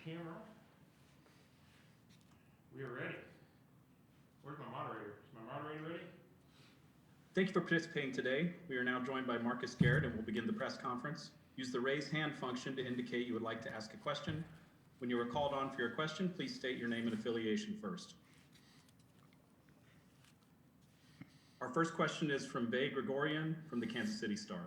camera. We are ready. Where's my moderator? Is my moderator ready? Thank you for participating today. We are now joined by Marcus Garrett and we'll begin the press conference. Use the raise hand function to indicate you would like to ask a question. When you are called on for your question, please state your name and affiliation first. Our first question is from Bay Gregorian from the Kansas City Star.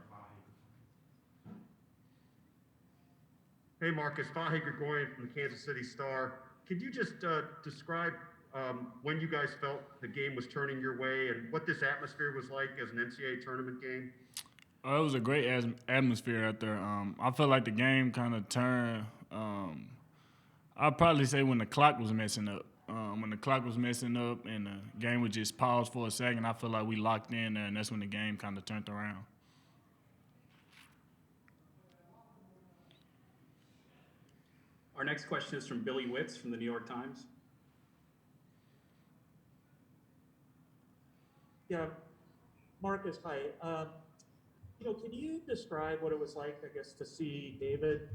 Hey Marcus, Fahe Gregorian from the Kansas City Star. Could you just describe when you guys felt the game was turning your way and what this atmosphere was like as an NCAA tournament game? It was a great atmosphere out there. I felt like the game kind of turned. I'd probably say when the clock was messing up. When the clock was messing up and the game would just pause for a second, I feel like we locked in there, and that's when the game kind of turned around. Our next question is from Billy Witz from the New York Times. Yeah, Marcus, hi. Can you describe what it was like, I guess, to see David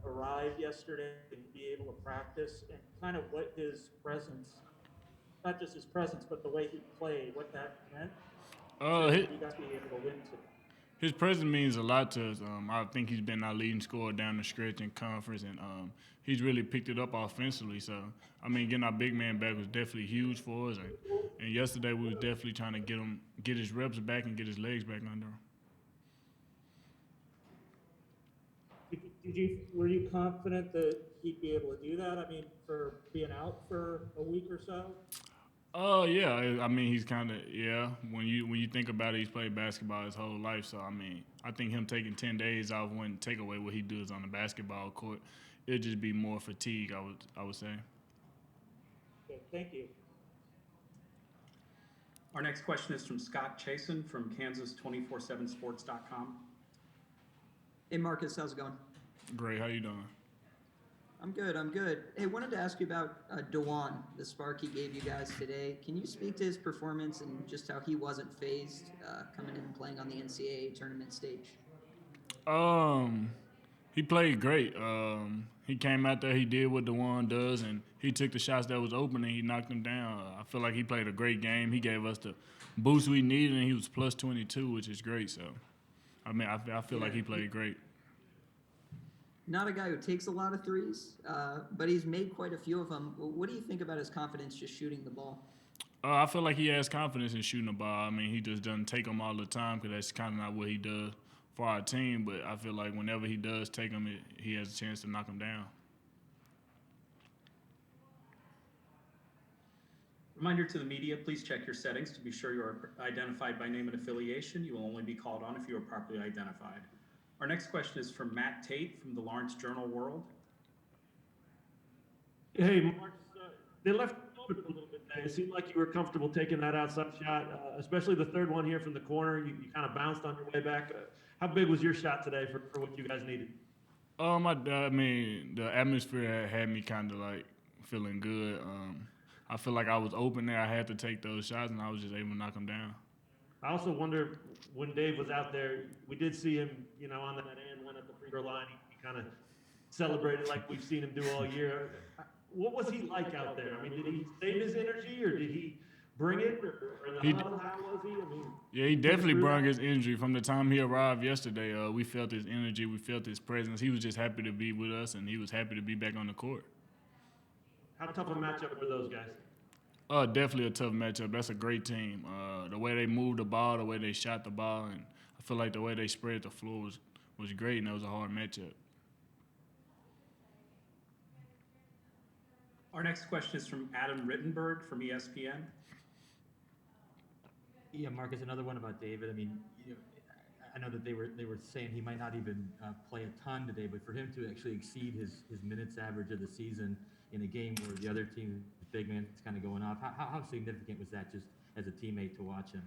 arrive yesterday and be able to practice, and kind of what his presence, not just his presence, but the way he played, what that meant? You guys be able to win today. His presence means a lot to us. I think he's been our leading scorer down the stretch in conference, and he's really picked it up offensively. So, getting our big man back was definitely huge for us. And yesterday we was definitely trying to get his reps back and get his legs back under him. Were you confident that he'd be able to do that? For being out for a week or so? Yeah. He's kind of When you think about it, he's played basketball his whole life. So I think him taking 10 days off wouldn't take away what he does on the basketball court. It'd just be more fatigue, I would say. Okay, thank you. Our next question is from Scott Chasen from Kansas247sports.com. Hey Marcus, how's it going? Great, how you doing? I'm good. Hey, wanted to ask you about DeJuan, the spark he gave you guys today. Can you speak to his performance and just how he wasn't phased coming in and playing on the NCAA tournament stage? He played great. He came out there, he did what DeJuan does, and he took the shots that was open and he knocked them down. I feel like he played a great game. He gave us the boost we needed, and he was plus 22, which is great. So, I feel like he played great. Not a guy who takes a lot of threes, but he's made quite a few of them. What do you think about his confidence just shooting the ball? I feel like he has confidence in shooting the ball. He just doesn't take them all the time because that's kind of not what he does for our team. But I feel like whenever he does take them, he has a chance to knock them down. Reminder to the media, please check your settings to be sure you are identified by name and affiliation. You will only be called on if you are properly identified. Our next question is from Matt Tate from the Lawrence Journal-World. Hey, Marcus, they left it open a little bit today. It seemed like you were comfortable taking that outside shot, especially the third one here from the corner. You kind of bounced on your way back. How big was your shot today for what you guys needed? The atmosphere had me kind of like feeling good. I feel like I was open there. I had to take those shots, and I was just able to knock them down. I also wonder, when Dave was out there, we did see him, on that end, went at the free throw line. He kind of celebrated like we've seen him do all year. What was he like out there? Did he save his energy, or did he bring it? Or in the huddle, how was he? Yeah, he definitely brought his energy. From the time he arrived yesterday, we felt his energy. We felt his presence. He was just happy to be with us, and he was happy to be back on the court. How tough a matchup were those guys? Definitely a tough matchup. That's a great team. The way they moved the ball, the way they shot the ball, and I feel like the way they spread the floor was great, and it was a hard matchup. Our next question is from Adam Rittenberg from ESPN. Yeah, Marcus, another one about David. I know that they were saying he might not even play a ton today, but for him to actually exceed his minutes average of the season in a game where the other team, big man, is kind of going off, how significant was that just as a teammate to watch him?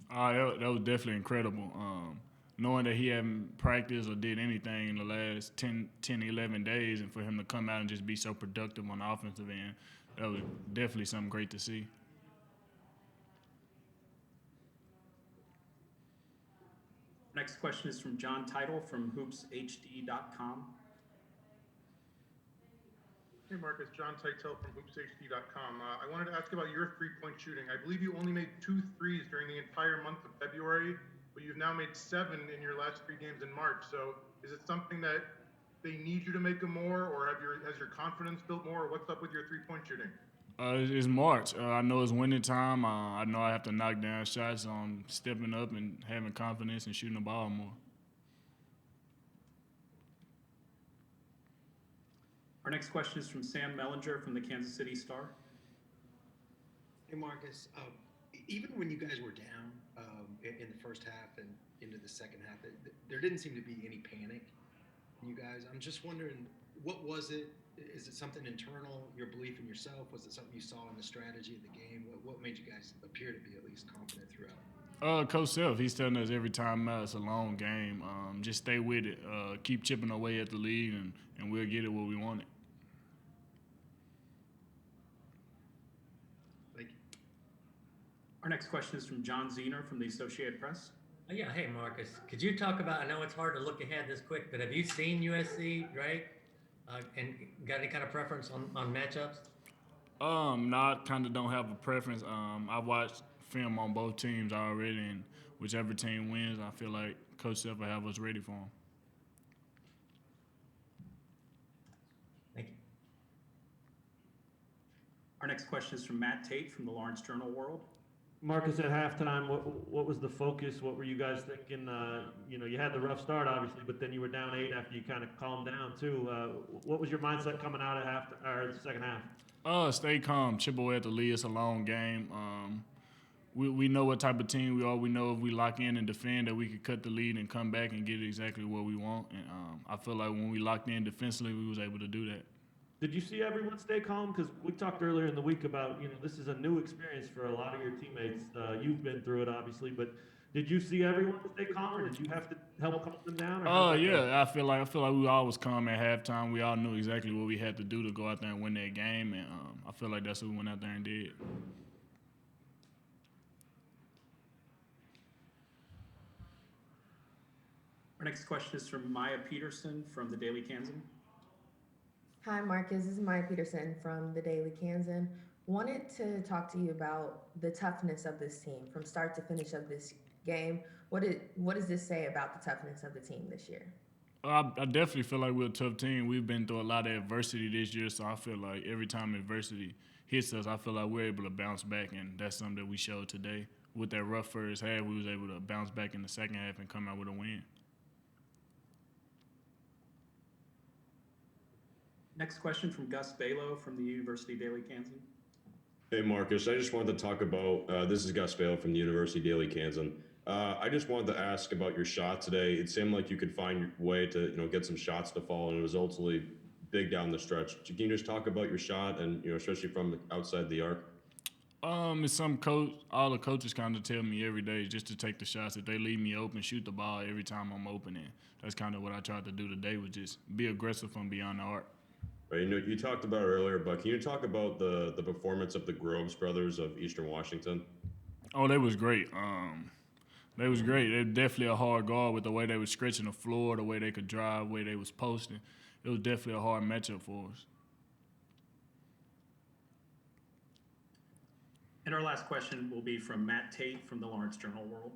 That was definitely incredible. Knowing that he hadn't practiced or did anything in the last 10, 11 days, and for him to come out and just be so productive on the offensive end, that was definitely something great to see. Next question is from John Title from hoopshd.com. Hey Marcus, John Titel from hoopsHD.com. I wanted to ask about your three-point shooting. I believe you only made 2 threes during the entire month of February, but you've now made 7 in your last 3 games in March. So is it something that they need you to make them more, or has your confidence built more, or what's up with your three-point shooting? It's March. I know it's winter time. I know I have to knock down shots. So I'm stepping up and having confidence and shooting the ball more. Our next question is from Sam Mellinger from the Kansas City Star. Hey Marcus, even when you guys were down in the first half and into the second half, there didn't seem to be any panic in you guys. I'm just wondering, what was it? Is it something internal, your belief in yourself? Was it something you saw in the strategy of the game? What made you guys appear to be at least confident throughout? Coach Self, he's telling us every time it's a long game, just stay with it. Keep chipping away at the lead, and we'll get it where we want it. Thank you. Our next question is from John Zener from the Associated Press. Yeah, hey Marcus, could you talk about, I know it's hard to look ahead this quick, but have you seen USC, right? And got any kind of preference on matchups? No, kind of don't have a preference. I watched film on both teams already, and whichever team wins, I feel like Coach Self will have us ready for them. Thank you. Our next question is from Matt Tate from the Lawrence Journal-World. Marcus, at halftime, what was the focus? What were you guys thinking? You had the rough start, obviously, but then you were down 8 after you kind of calmed down, too. What was your mindset coming out at the second half? Stay calm, chip away at the lead. It's a long game. We know what type of team we are. We know if we lock in and defend that we could cut the lead and come back and get exactly what we want. And I feel like when we locked in defensively, we was able to do that. Did you see everyone stay calm? Because we talked earlier in the week about, this is a new experience for a lot of your teammates. You've been through it, obviously, but did you see everyone stay calm, or did you have to help calm them down? Yeah, I feel like we all was calm at halftime. We all knew exactly what we had to do to go out there and win that game, and I feel like that's what we went out there and did. Our next question is from Maya Peterson from the Daily Kansan. Hi, Marcus. This is Maya Peterson from the Daily Kansan. Wanted to talk to you about the toughness of this team from start to finish of this game. What does this say about the toughness of the team this year? I definitely feel like we're a tough team. We've been through a lot of adversity this year, so I feel like every time adversity hits us, I feel like we're able to bounce back, and that's something that we showed today. With that rough first half, we was able to bounce back in the second half and come out with a win. Next question from Gus Balo from the University Daily Kansan. Hey Marcus, I just wanted to talk about, this is Gus Bale from the University Daily Kansan. I just wanted to ask about your shot today. It seemed like you could find your way to, get some shots to fall, and it was ultimately big down the stretch. Can you just talk about your shot and, especially from outside the arc? It's all the coaches kind of tell me every day just to take the shots. If they leave me open, shoot the ball every time I'm open, and that's kind of what I tried to do today, was just be aggressive from beyond the arc. Right, you talked about it earlier, but can you talk about the performance of the Groves brothers of Eastern Washington? Oh, they was great. They was great. They were definitely a hard guard with the way they were stretching the floor, the way they could drive, the way they was posting. It was definitely a hard matchup for us. And our last question will be from Matt Tate from the Lawrence Journal-World.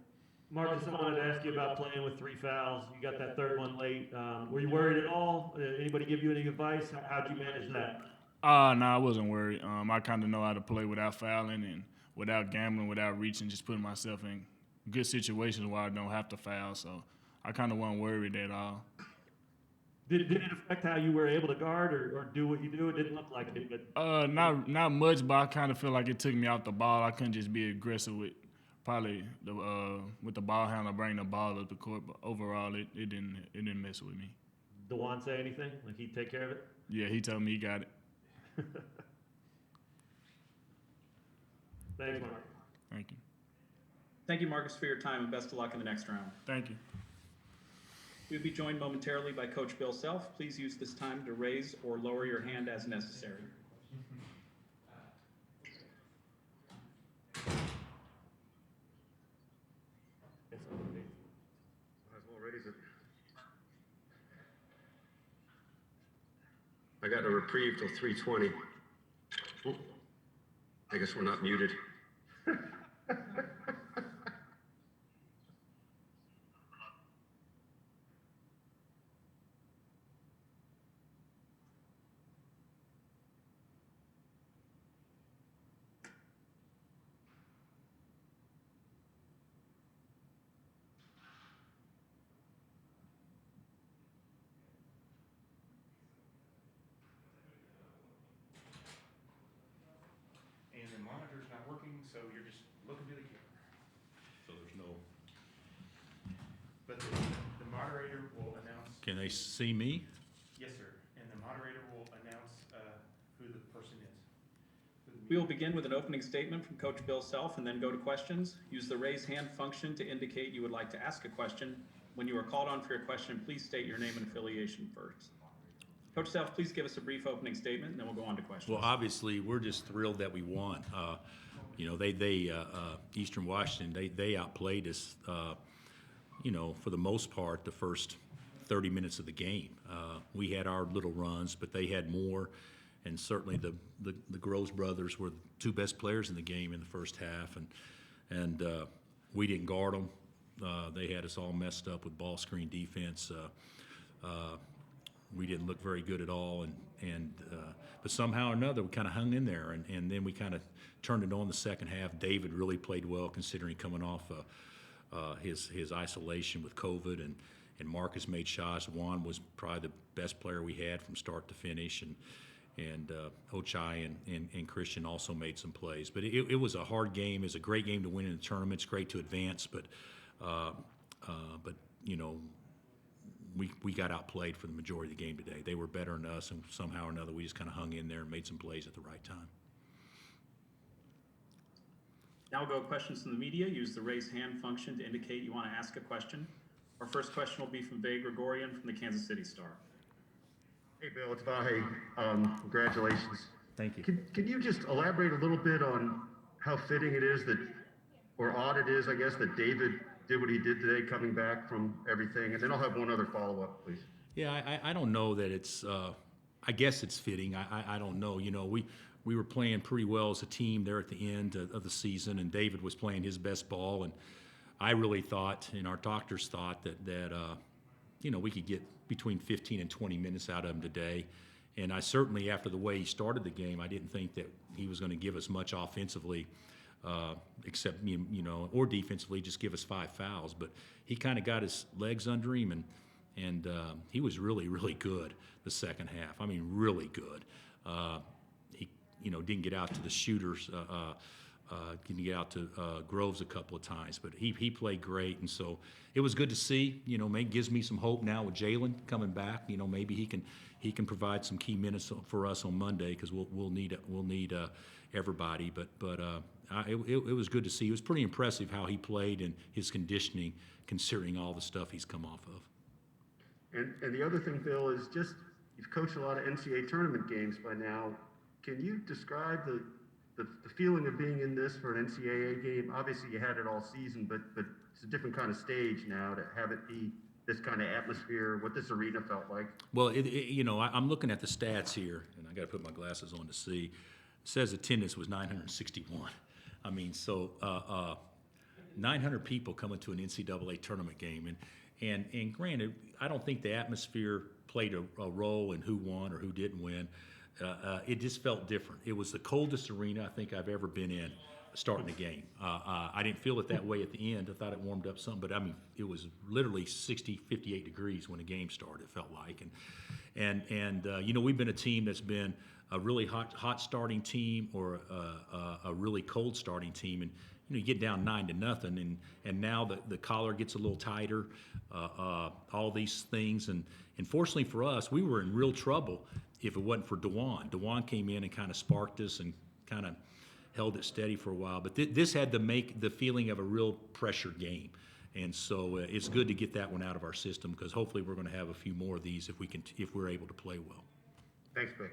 Marcus, I wanted to ask you about playing with 3 fouls. You got that third one late. Were you worried at all? Anybody give you any advice? How'd you manage that? No, I wasn't worried. I kind of know how to play without fouling and without gambling, without reaching, just putting myself in good situations where I don't have to foul. So I kind of wasn't worried at all. Did it affect how you were able to guard or do what you do? It didn't look like it, but not much, but I kind of feel like it took me off the ball. I couldn't just be aggressive with the ball handler, bring the ball up the court. But overall, it didn't mess with me. DeJuan say anything? Like he'd take care of it? Yeah, he told me he got it. Thanks, Mark. Thank you. Thank you, Marcus, for your time, and best of luck in the next round. Thank you. We'll be joined momentarily by Coach Bill Self. Please use this time to raise or lower your hand as necessary. I got a reprieve till 3:20. Oh, I guess we're not muted. And the monitor's not working, so you're just looking to the camera. So there's no. But the moderator will announce. Can they see me? Yes, sir. And the moderator will announce who the person is. We will begin with an opening statement from Coach Bill Self and then go to questions. Use the raise hand function to indicate you would like to ask a question. When you are called on for your question, please state your name and affiliation first. Coach Self, please give us a brief opening statement, and then we'll go on to questions. Well, obviously, we're just thrilled that we won. Eastern Washington, they outplayed us, for the most part, the first 30 minutes of the game. We had our little runs, but they had more, and certainly the Groves brothers were the two best players in the game in the first half, and we didn't guard them. They had us all messed up with ball screen defense. We didn't look very good at all, but somehow or another we kind of hung in there, and then we kind of turned it on the second half. David really played well considering coming off his isolation with COVID, and Marcus made shots. Juan was probably the best player we had from start to finish, and Ochai and Christian also made some plays. But it was a hard game. It was a great game to win in the tournament. It's great to advance, but we got outplayed for the majority of the game today. They were better than us, and somehow or another we just kind of hung in there and made some plays at the right time. Now we'll go questions from the media. Use the raise hand function to indicate you want to ask a question. Our first question will be from Vay Gregorian from the Kansas City Star. Hey, Bill, it's Vahe. Congratulations. Thank you. Can you just elaborate a little bit on how fitting it is that, or odd it is, I guess, that David did what he did today coming back from everything? And then I'll have one other follow-up, please. Yeah, I don't know that it's, I guess it's fitting. I don't know. We were playing pretty well as a team there at the end of the season, and David was playing his best ball. And I really thought, and our doctors thought, that we could get between 15 and 20 minutes out of him today. And I certainly, after the way he started the game, I didn't think that he was going to give us much offensively, except, or defensively, just give us 5 fouls. But he kind of got his legs under him, and he was really, really good the second half. I mean, really good. He, didn't get out to the shooters, didn't get out to Groves a couple of times, but he played great, and so it was good to see. Maybe gives me some hope now with Jalen coming back. Maybe he can provide some key minutes for us on Monday, because we'll need everybody. But it was good to see. It was pretty impressive how he played and his conditioning, considering all the stuff he's come off of. And the other thing, Bill, is just you've coached a lot of NCAA tournament games by now. Can you describe the feeling of being in this for an NCAA game? Obviously, you had it all season, but it's a different kind of stage now to have it be this kind of atmosphere, what this arena felt like. Well, I'm looking at the stats here, and I got to put my glasses on to see. It says attendance was 961. I mean, so 900 people coming to an NCAA tournament game, and granted, I don't think the atmosphere played a role in who won or who didn't win. It just felt different. It was the coldest arena I think I've ever been in starting the game. I didn't feel it that way at the end. I thought it warmed up some, but I mean, it was literally 60, 58 degrees when the game started, it felt like. And we've been a team that's been a really hot starting team or a really cold starting team, and you get down 9-0, and now the collar gets a little tighter, all these things, and fortunately for us, we were in real trouble if it wasn't for DeJuan. DeJuan came in and kind of sparked us and kind of held it steady for a while, but this had to make the feeling of a real pressure game, and so it's good to get that one out of our system, because hopefully we're going to have a few more of these if we're able to play well. Thanks, Bill.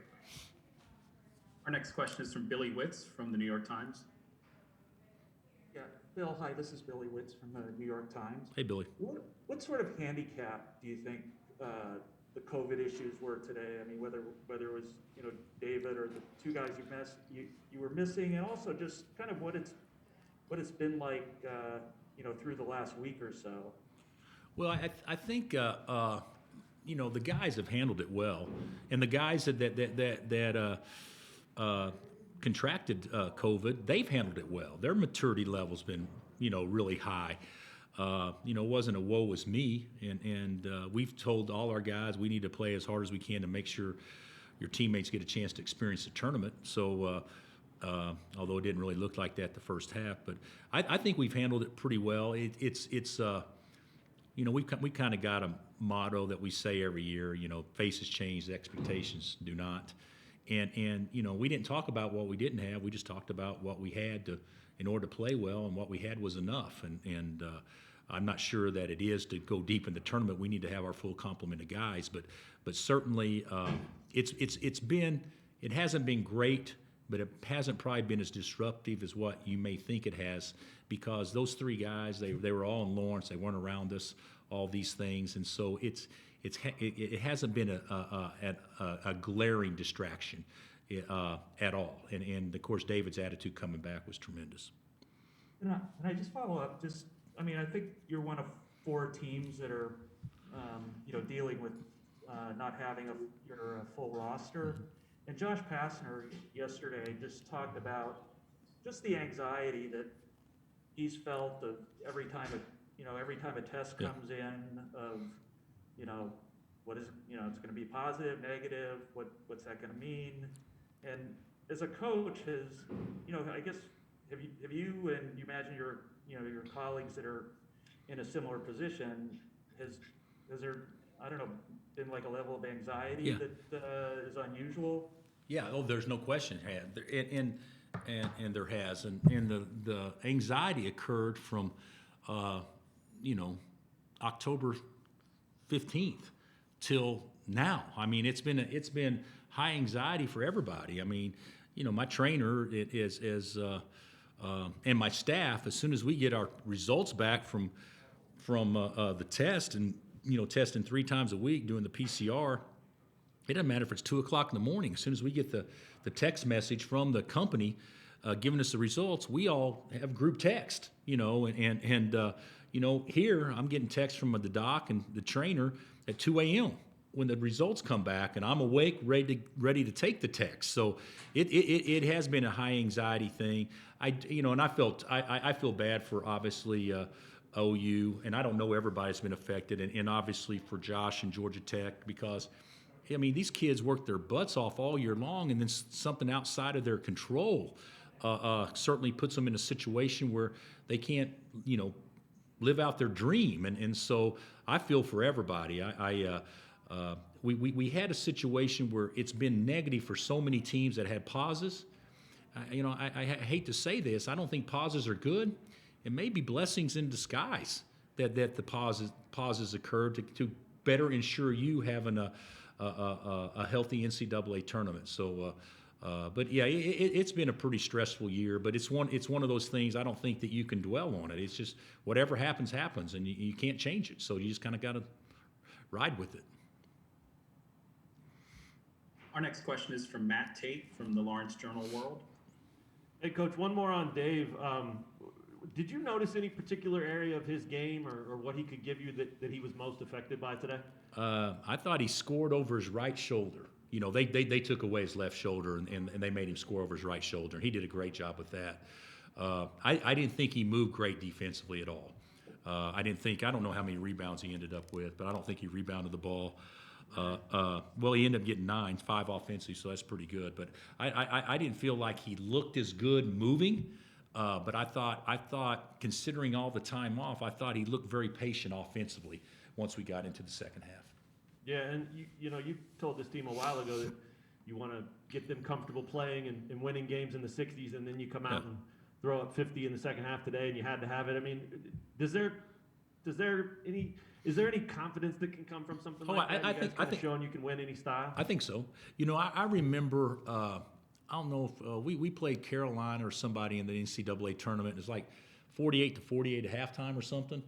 Our next question is from Billy Witz from the New York Times. Yeah, Bill, hi, this is Billy Witz from the New York Times. Hey, Billy. What sort of handicap do you think the COVID issues were today. I mean, whether it was, you know, David or the two guys you were missing, and also just kind of what it's been like, you know, through the last week or so. Well, I think you know, the guys have handled it well, and the guys that contracted COVID, they've handled it well. Their maturity level's been, you know, really high. You know, it wasn't a woe is me, and we've told all our guys we need to play as hard as we can to make sure your teammates get a chance to experience the tournament. So, although it didn't really look like that the first half, but I think we've handled it pretty well. It's you know, we kind of got a motto that we say every year, you know, faces change, expectations do not. And you know, we didn't talk about what we didn't have. We just talked about what we had in order to play well, and what we had was enough. And I'm not sure that it is to go deep in the tournament. We need to have our full complement of guys, but certainly it hasn't been great, but it hasn't probably been as disruptive as what you may think it has, because those three guys, they were all in Lawrence, they weren't around us, all these things, and so it hasn't been a glaring distraction at all. And of course, David's attitude coming back was tremendous. And I just follow up, I mean, I think you're one of 4 teams that are, you know, dealing with not having your full roster. And Josh Passner yesterday just talked about just the anxiety that he's felt of every time a test comes in, of, you know, what is, you know, it's going to be positive, negative, what's that going to mean? And as a coach, you know, I guess, have you, and you imagine your colleagues that are in a similar position, has there, I don't know, been like a level of anxiety that is unusual? Yeah, there's no question, and there has, and the anxiety occurred from, you know, October 15th till now. I mean, it's been high anxiety for everybody. I mean, you know, my trainer and my staff, as soon as we get our results back from the test, and you know, testing 3 times a week doing the PCR. It doesn't matter if it's 2 o'clock in the morning. As soon as we get the text message from the company giving us the results, we all have group text, you know, and you know, here I'm getting text from the doc and the trainer at 2 a.m. when the results come back, and I'm awake, ready to take the text. So it has been a high anxiety thing. You know, and I feel bad for obviously OU, and I don't know everybody's been affected, and obviously for Josh and Georgia Tech, because I mean, these kids work their butts off all year long, and then something outside of their control certainly puts them in a situation where they can't, you know, live out their dream. And so I feel for everybody. We had a situation where it's been negative for so many teams that had pauses. You know, I hate to say this. I don't think pauses are good. It may be blessings in disguise that the pauses occurred to better ensure you having a healthy NCAA tournament. So, but yeah, it's been a pretty stressful year. But it's one of those things. I don't think that you can dwell on it. It's just whatever happens, and you can't change it. So you just kind of got to ride with it. Our next question is from Matt Tate from the Lawrence Journal-World. Hey, Coach, one more on Dave. Did you notice any particular area of his game or what he could give you that he was most affected by today? I thought he scored over his right shoulder. You know, they took away his left shoulder and they made him score over his right shoulder, and he did a great job with that. I didn't think he moved great defensively at all. I don't know how many rebounds he ended up with, but I don't think he rebounded the ball. Well, he ended up getting 9, 5 offensive, so that's pretty good. But I didn't feel like he looked as good moving. But I thought, considering all the time off, I thought he looked very patient offensively once we got into the second half. Yeah, and you know, you told this team a while ago that you want to get them comfortable playing and winning games in the 60s, and then you come out and throw up 50 in the second half today, and you had to have it. I mean, is there any confidence that can come from something like that? I think showing you can win any style. I think so. You know, I remember. I don't know if we played Carolina or somebody in the NCAA tournament. It was like 48-48 at halftime or something.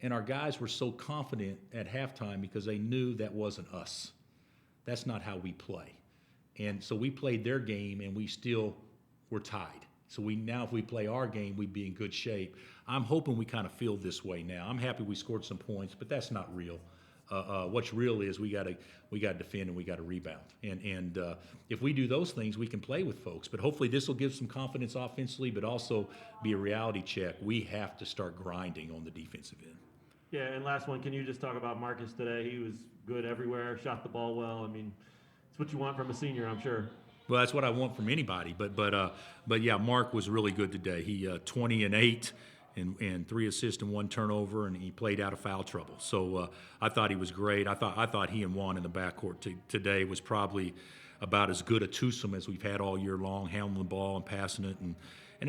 and our guys were so confident at halftime because they knew that wasn't us. That's not how we play. And so we played their game, and we still were tied. So now if we play our game, we'd be in good shape. I'm hoping we kind of feel this way now. I'm happy we scored some points, but that's not real. What's real is we got to defend and we got to rebound. And if we do those things, we can play with folks. But hopefully this will give some confidence offensively, but also be a reality check. We have to start grinding on the defensive end. Yeah, and last one, can you just talk about Marcus today? He was good everywhere, shot the ball well. I mean, it's what you want from a senior, I'm sure. Well, that's what I want from anybody. But yeah, Mark was really good today. He 20 and 8. And 3 assists and 1 turnover, and he played out of foul trouble. So I thought he was great. I thought he and Juan in the backcourt today was probably about as good a twosome as we've had all year long, handling the ball and passing it, and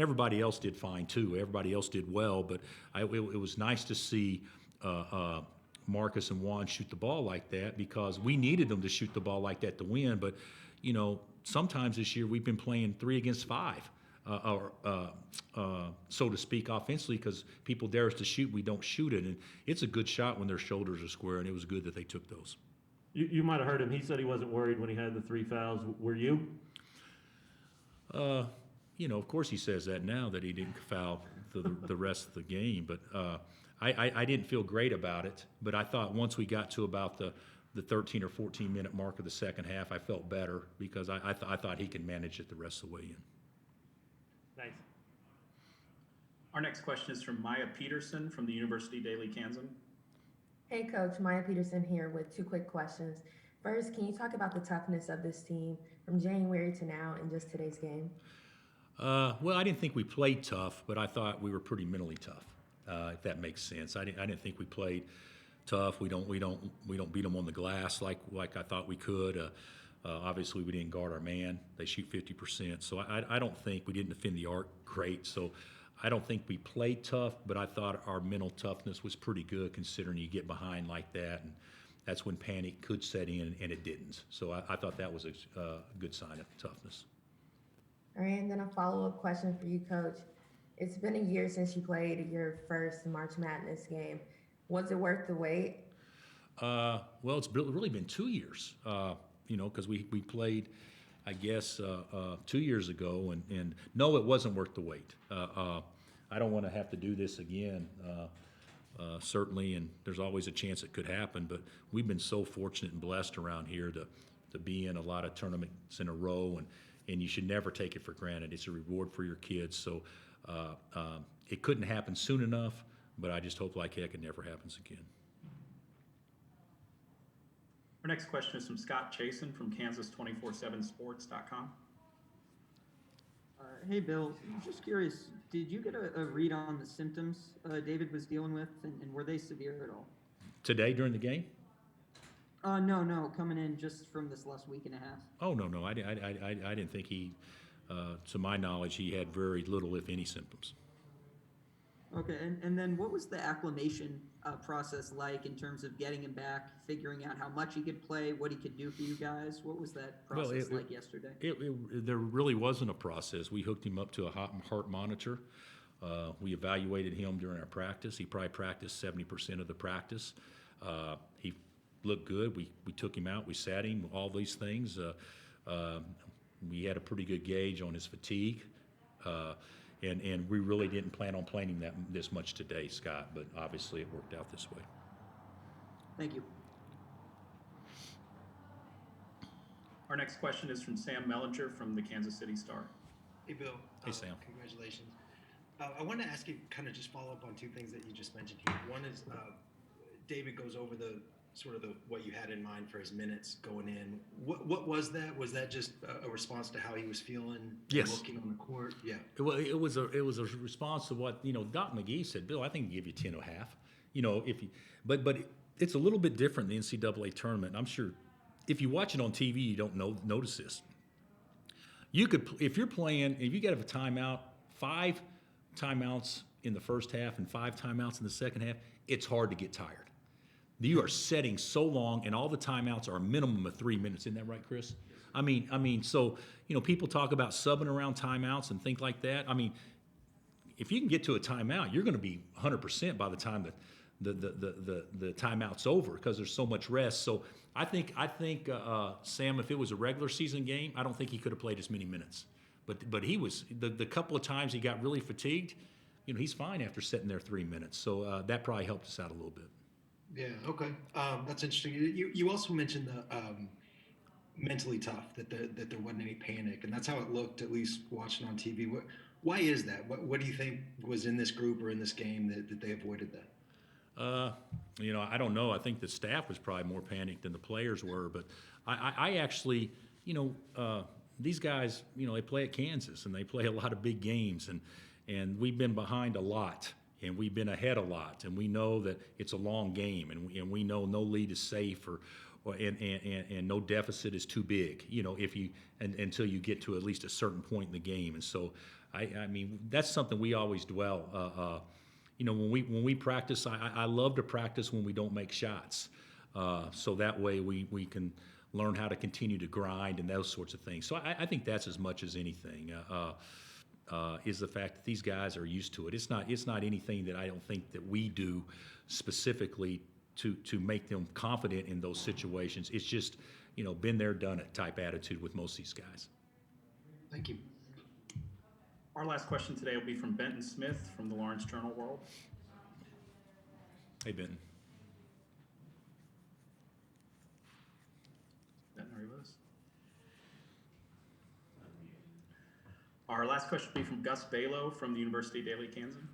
everybody else did fine too. Everybody else did well, but it was nice to see Marcus and Juan shoot the ball like that because we needed them to shoot the ball like that to win. But you know, sometimes this year we've been playing 3 against 5. So to speak, offensively, because people dare us to shoot, we don't shoot it, and it's a good shot when their shoulders are square, and it was good that they took those. You might have heard him. He said he wasn't worried when he had the 3 fouls. Were you? You know, of course he says that now that he didn't foul the rest of the game, but I didn't feel great about it. But I thought once we got to about the 13 or 14 minute mark of the second half, I felt better because I thought he could manage it the rest of the way in. Nice. Our next question is from Maya Peterson from the University Daily Kansas. Hey, Coach. Maya Peterson here with 2 quick questions. First, can you talk about the toughness of this team from January to now in just today's game? Well, I didn't think we played tough, but I thought we were pretty mentally tough. If that makes sense. I didn't think we played tough. We don't beat them on the glass like I thought we could. Obviously, we didn't guard our man. They shoot 50%. So I don't think we didn't defend the arc great. So I don't think we played tough, but I thought our mental toughness was pretty good considering you get behind like that. And that's when panic could set in, and it didn't. So I thought that was a good sign of toughness. All right, and then a follow-up question for you, Coach. It's been a year since you played your first March Madness game. Was it worth the wait? Well, it's really been 2 years. You know, because we played, I guess, 2 years ago, and no, it wasn't worth the wait. I don't want to have to do this again, certainly, and there's always a chance it could happen, but we've been so fortunate and blessed around here to be in a lot of tournaments in a row, and you should never take it for granted. It's a reward for your kids, so it couldn't happen soon enough, but I just hope like heck it never happens again. Our next question is from Scott Chasen from Kansas247sports.com. Hey, Bill, just curious, did you get a read on the symptoms David was dealing with, and were they severe at all? Today during the game? No, coming in just from this last week and a half. Oh, no, I didn't think he, to my knowledge, he had very little, if any, symptoms. Okay, and then what was the acclimation process like in terms of getting him back, figuring out how much he could play, what he could do for you guys? What was that process like yesterday? There really wasn't a process. We hooked him up to a heart monitor. We evaluated him during our practice. He probably practiced 70% of the practice. He looked good. We took him out. We sat him, all these things. We had a pretty good gauge on his fatigue. And we really didn't plan on playing him this much today, Scott, but obviously it worked out this way. Thank you. Our next question is from Sam Mellinger from the Kansas City Star. Hey, Bill. Hey, Sam. Congratulations. I want to ask you, kind of just follow up on 2 things that you just mentioned here. One is David goes over what you had in mind for his minutes going in. What was that? Was that just a response to how he was feeling? Yes. Looking on the court? Yeah. It was a response to what, Doc McGee said. Bill, I think he give you 10 and a half. But it's a little bit different in the NCAA tournament. I'm sure if you watch it on TV, you don't notice this. You could, if you got a timeout, 5 timeouts in the first half and 5 timeouts in the second half, it's hard to get tired. You are setting so long, and all the timeouts are a minimum of 3 minutes. Isn't that right, Chris? I mean, so people talk about subbing around timeouts and things like that. I mean, if you can get to a timeout, you're going to be 100% by the time the timeout's over because there's so much rest. So I think Sam, if it was a regular season game, I don't think he could have played as many minutes. But he was the couple of times he got really fatigued. You know, he's fine after sitting there 3 minutes. So that probably helped us out a little bit. Yeah. Okay. That's interesting. You also mentioned the mentally tough, that there wasn't any panic, and that's how it looked, at least watching on TV. Why is that? What do you think was in this group or in this game that they avoided that? You know, I don't know. I think the staff was probably more panicked than the players were. But I actually, you know, these guys, you know, they play at Kansas and they play a lot of big games, and we've been behind a lot and we've been ahead a lot, and we know that it's a long game, and we know no lead is safe and no deficit is too big, you know, until you get to at least a certain point in the game. And so, I mean, that's something we always dwell. You know, when we practice, I love to practice when we don't make shots, so that way we can learn how to continue to grind and those sorts of things. So I think that's as much as anything. Is the fact that these guys are used to it. It's not anything that I don't think that we do specifically to make them confident in those situations. It's just, you know, been there, done it type attitude with most of these guys. Thank you. Our last question today will be from Benton Smith from the Lawrence Journal World. Hey, Benton. Benton, are you with us? Our last question will be from Gus Balo from the University Daily Kansan.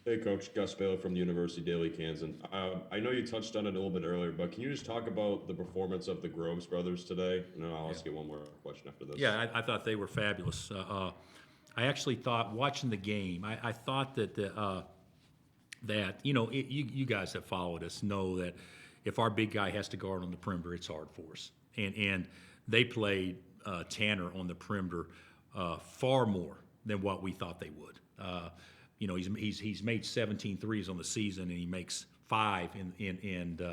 Hey, Coach. Gus Baylor from the University Daily Kansan. I know you touched on it a little bit earlier, but can you just talk about the performance of the Groves brothers today? And then I'll ask you one more question after this. Yeah, I thought they were fabulous. I actually thought, watching the game, I thought that that you know, you guys that followed us know that if our big guy has to guard on the perimeter, it's hard for us. And they played Tanner on the perimeter far more than what we thought they would. You know, he's made 17 threes on the season, and he makes 5 in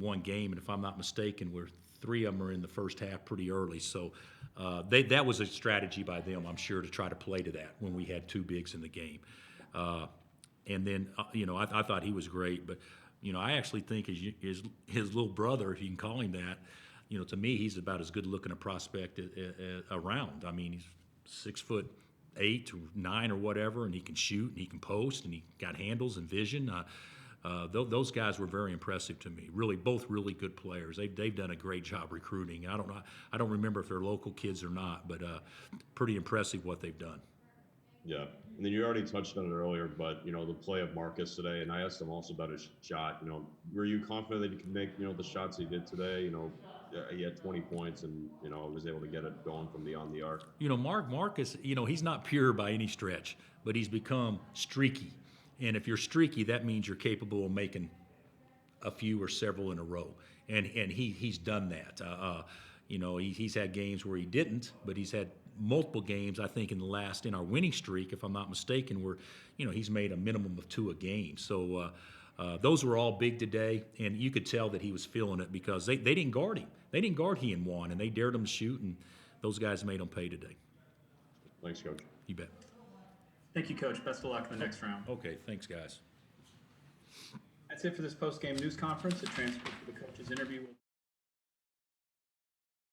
one game. And if I'm not mistaken, 3 of them are in the first half pretty early. So that was a strategy by them, I'm sure, to try to play to that when we had 2 bigs in the game. And then, you know, I thought he was great. But, you know, I actually think his little brother, if you can call him that, you know, to me, he's about as good looking a prospect around. I mean, he's 6'8" or 9 or whatever, and he can shoot and he can post and he got handles and vision. Those guys were very impressive to me. Really, both really good players. They've done a great job recruiting. I don't remember if they're local kids or not, but pretty impressive what they've done. Yeah, and then you already touched on it earlier, but you know, the play of Marcus today, and I asked him also about his shot. You know, were you confident that he could make, you know, the shots he did today? You know, he had 20 points and, you know, was able to get it going from beyond the arc. You know, Marcus, you know, he's not pure by any stretch, but he's become streaky. And if you're streaky, that means you're capable of making a few or several in a row. And he's done that. You know, he's had games where he didn't, but he's had multiple games, I think, in our winning streak, if I'm not mistaken, where, you know, he's made a minimum of 2 a game. So those were all big today, and you could tell that he was feeling it because they didn't guard him. They didn't guard he and Juan, and they dared him to shoot, and those guys made him pay today. Thanks, Coach. You bet. Thank you, Coach. Best of luck in the next round. Okay, thanks, guys. That's it for this post-game news conference. A transcript of the coach's interview will